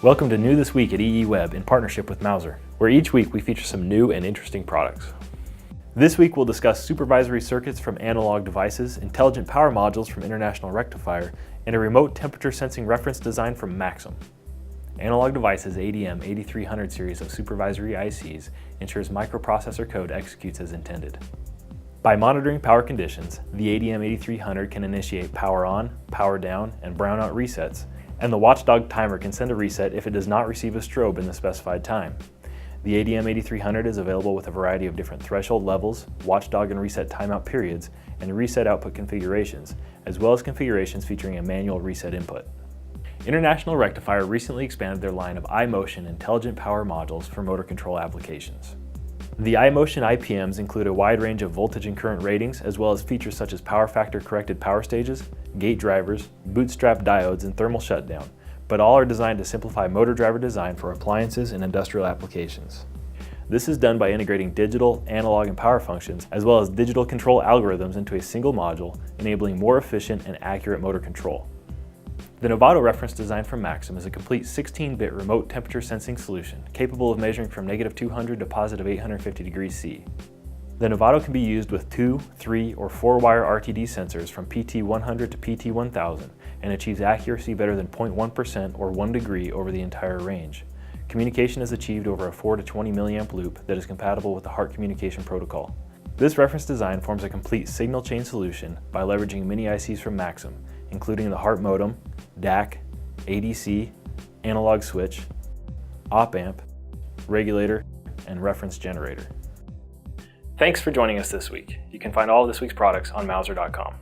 Welcome to New This Week at EEWeb in partnership with Mouser, where each week we feature some new and interesting products. This week we'll discuss supervisory circuits from analog devices, intelligent power modules from International Rectifier, and a remote temperature sensing reference design from Maxim. Analog Devices ADM 8300 series of supervisory ICs ensures microprocessor code executes as intended. By monitoring power conditions, the ADM 8300 can initiate power on, power down, and brownout resets, and the watchdog timer can send a reset if it does not receive a strobe in the specified time. The ADM 8300 is available with a variety of different threshold levels, watchdog and reset timeout periods, and reset output configurations, as well as configurations featuring a manual reset input. International Rectifier recently expanded their line of iMOTION intelligent power modules for motor control applications. The iMOTION IPMs include a wide range of voltage and current ratings, as well as features such as power factor corrected power stages, gate drivers, bootstrap diodes, and thermal shutdown, but all are designed to simplify motor driver design for appliances and industrial applications. This is done by integrating digital, analog, and power functions, as well as digital control algorithms into a single module, enabling more efficient and accurate motor control. The Novato reference design from Maxim is a complete 16-bit remote temperature sensing solution capable of measuring from -200 to +850 degrees C. The Novato can be used with 2, 3, or 4-wire RTD sensors from PT100 to PT1000 and achieves accuracy better than 0.1% or 1 degree over the entire range. Communication is achieved over a 4 to 20 milliamp loop that is compatible with the HART communication protocol. This reference design forms a complete signal chain solution by leveraging mini ICs from Maxim, including the HART modem, DAC, ADC, analog switch, op-amp, regulator, and reference generator. Thanks for joining us this week. You can find all of this week's products on Mouser.com.